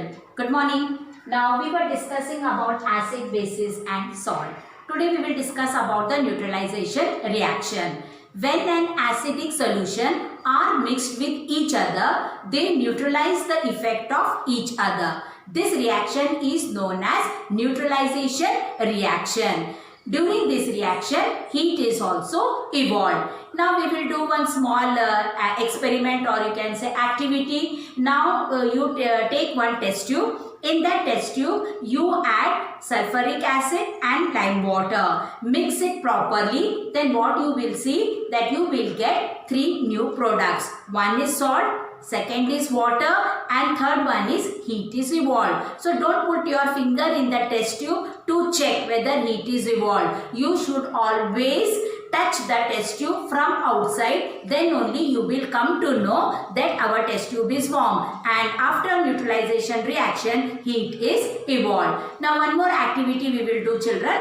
children, good morning. Now we were discussing about acid, bases and salt. Today we will discuss about the neutralization reaction. When an acidic solution are mixed with each other, they neutralize the effect of each other. This reaction is known as neutralization reaction. During this reaction, heat is also evolved. Now we will do one small experiment, or you can say activity. Now you take one test tube. In that test tube, you add sulfuric acid and lime water. Mix it properly. Then what you will see, that you will get three new products. One is salt, second is water, and third one is heat is evolved. So don't put your finger in the test tube to check whether heat is evolved. You should always touch the test tube from outside, then only you will come to know that our test tube is warm, and after neutralization reaction heat is evolved. Now one more activity we will do, children,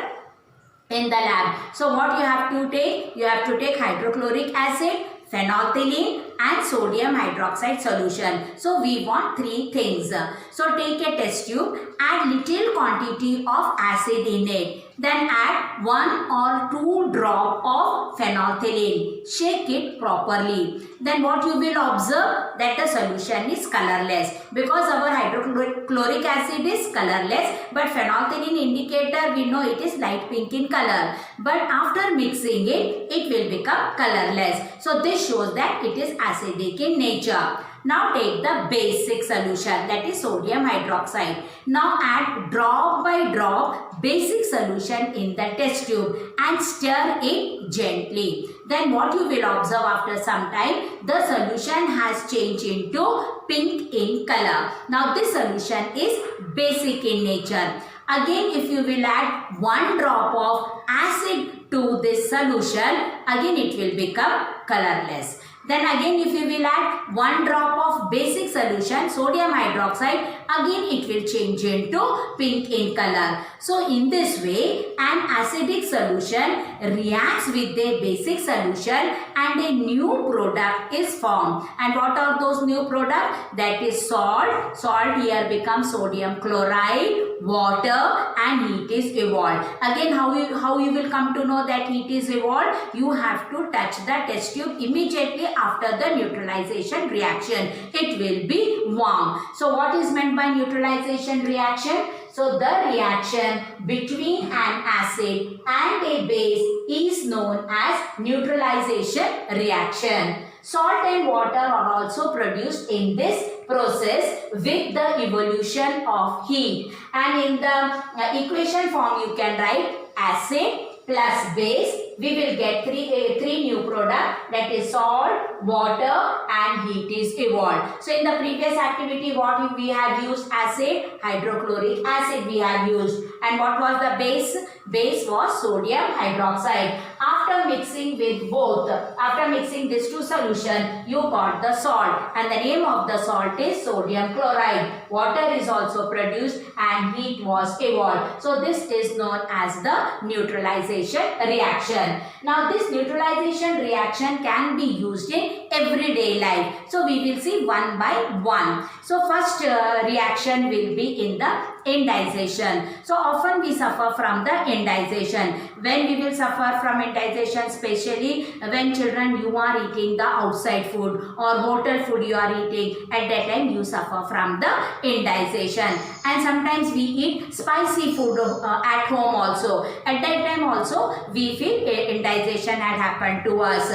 in the lab. So what you have to take? You have to take hydrochloric acid, phenolphthalein and sodium hydroxide solution. So we want three things. So take a test tube, add little quantity of acid in it. Then add 1 or 2 drop of phenolphthalein. Shake it properly. Then what you will observe, that the solution is colorless, because our hydrochloric acid is colorless, but phenolphthalein indicator we know it is light pink in color. But after mixing it, it will become colorless. So this shows that it is acidic in nature. Now take the basic solution, that is sodium hydroxide. Now add drop by drop basic solution in the test tube and stir it gently. Then what you will observe, after some time the solution has changed into pink in color. Now this solution is basic in nature. Again, if you will add 1 drop of acid to this solution, again it will become colorless. Then again, if you will add 1 drop of basic solution, sodium hydroxide, again it will change into pink in color. So in this way, an acidic solution reacts with a basic solution and a new product is formed. And what are those new products? That is salt. Salt here becomes sodium chloride, water, and heat is evolved. Again, how you will come to know that heat is evolved? You have to touch the test tube immediately after the neutralization reaction. It will be warm. So what is meant by neutralization reaction? So the reaction between an acid and a base is known as neutralization reaction. Salt and water are also produced in this process with the evolution of heat. And in the equation form you can write acid plus base, we will get three new products, that is salt, water and heat is evolved. So in the previous activity what we have used? Acid, hydrochloric acid we have used. And what was the base? Base was sodium hydroxide. After mixing with both, after mixing these two solutions, you got the salt, and the name of the salt is sodium chloride. Water is also produced and heat was evolved. So this is known as the neutralization reaction. Now this neutralization reaction can be used in everyday life. So we will see one by one. So first reaction will be in the indization. So often we suffer from the indization. When we will suffer from indization, especially when children you are eating the outside food or hotel food you are eating, at that time you suffer from the indization. And sometimes we eat spicy food at home also. At that time also we feel indization had happened to us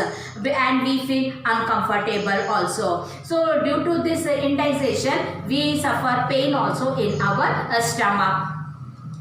and we feel uncomfortable also. So due to this indization we suffer pain also in our stomach.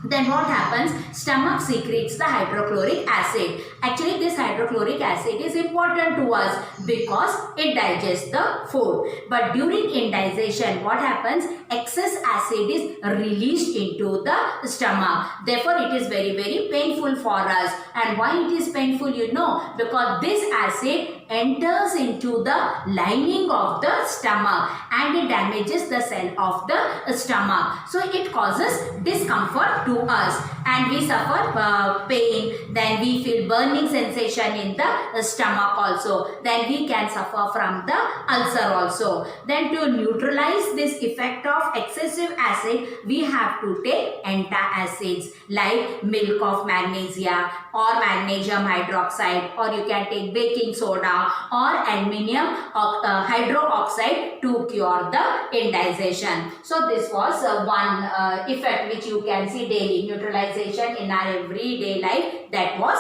Then what happens? Stomach secretes the hydrochloric acid. Actually this hydrochloric acid is important to us because it digests the food. But during indization what happens? Excess acid is released into the stomach. Therefore it is very painful for us. And why it is painful, you know? Because this acid enters into the lining of the stomach and it damages the cell of the stomach. So it causes discomfort to us. and we suffer pain, then we feel burning sensation in the stomach also, then we can suffer from the ulcer also. Then to neutralize this effect of excessive acid, we have to take antacids like milk of magnesia or magnesium hydroxide, or you can take baking soda or aluminium hydroxide to cure the indigestion. So this was one effect which you can see daily, neutralization in our everyday life, that was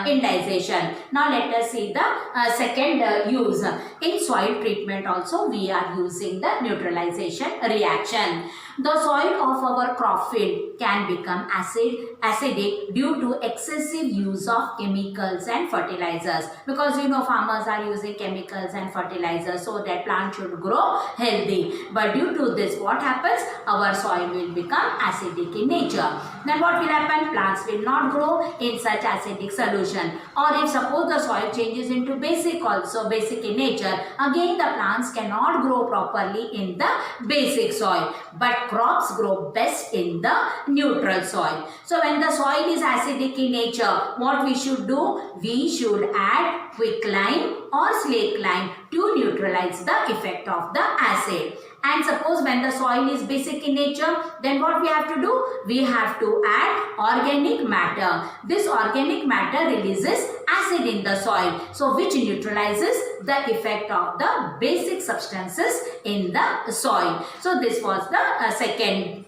indigestion. Now let us see the second use. In soil treatment also we are using the neutralization reaction. The soil of our crop field can become acidic due to excessive use of chemicals and fertilizers, because you know farmers are using chemicals and fertilizers so that plant should grow healthy. But due to this, what happens? Our soil will become acidic in nature. Then what will happen? Plants will not grow in such acidic solution. Or if suppose the soil changes into basic also, basic in nature, again the plants cannot grow properly in the basic soil. But crops grow best in the neutral soil. So when the soil is acidic in nature, what we should do? We should add quicklime or slake lime to neutralize the effect of the acid. And suppose when the soil is basic in nature, then what we have to do? We have to add organic matter. This organic matter releases acid in the soil, so which neutralizes the effect of the basic substances in the soil. So this was the second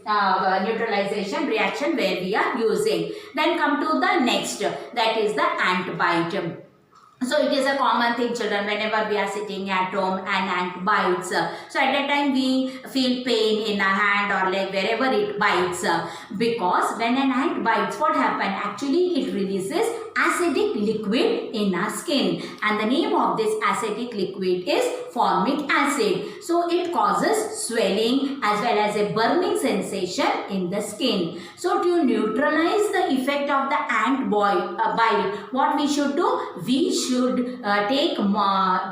neutralization reaction where we are using. Then come to the next, that is the ant bite. So it is a common thing, children, whenever we are sitting at home and ant bites. So at that time we feel pain in our hand or leg, wherever it bites. Because when an ant bites, what happens? Actually it releases acidic liquid in our skin. And the name of this acidic liquid is formic acid. So it causes swelling as well as a burning sensation in the skin. So to neutralize the effect of the ant bite, what we should do? We should take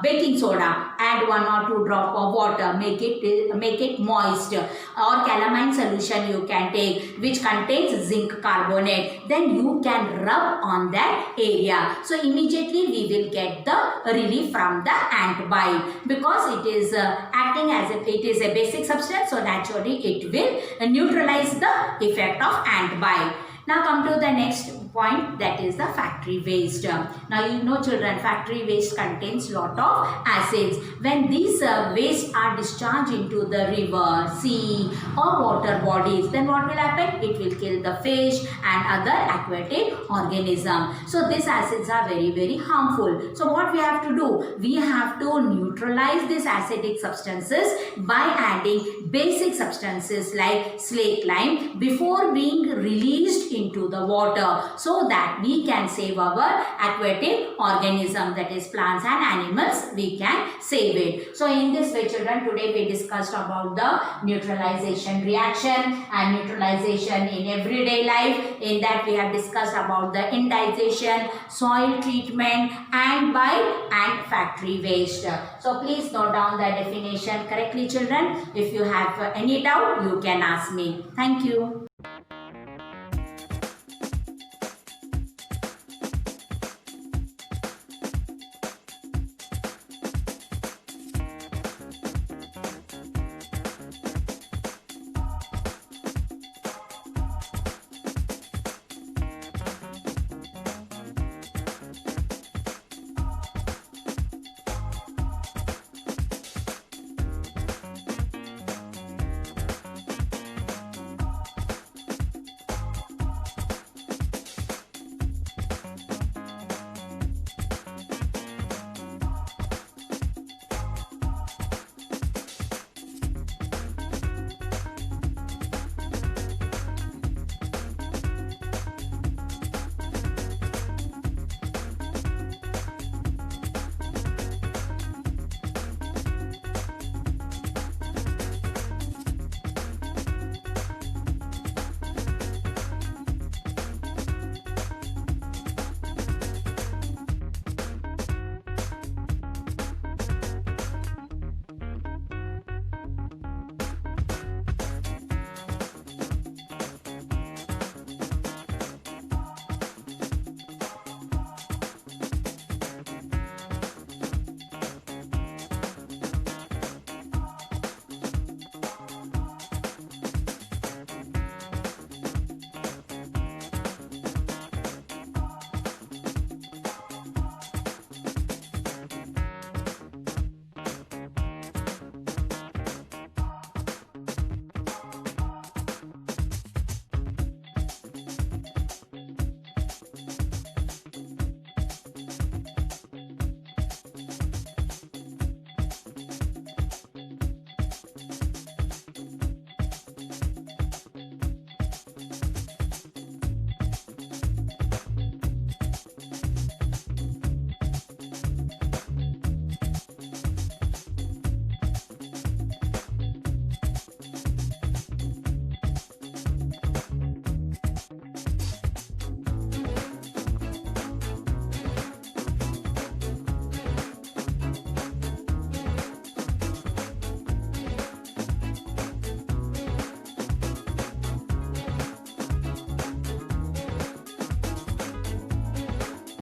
baking soda, add 1 or 2 drop of water, make it moist, or calamine solution you can take which contains zinc carbonate. Then you can rub on that area. So immediately we will get the relief from the ant bite, because it is acting as if it is a basic substance, so naturally it will neutralize the effect of ant bite. Now come to the next point, that is the factory waste. Now you know, children, factory waste contains lot of acids. When these waste are discharged into the river, sea or water bodies, then what will happen? It will kill the fish and other aquatic organisms. So these acids are very, very harmful. So what we have to do? We have to neutralize these acidic substances by adding basic substances like slake lime before being released into the water, so that we can save our aquatic organism, that is plants and animals, we can save it. So in this way, children, today we discussed about the neutralization reaction and neutralization in everyday life. In that we have discussed about the indigestion, soil treatment, ant bite and factory waste. So please note down the definition correctly, children. If you have any doubt, you can ask me. Thank you.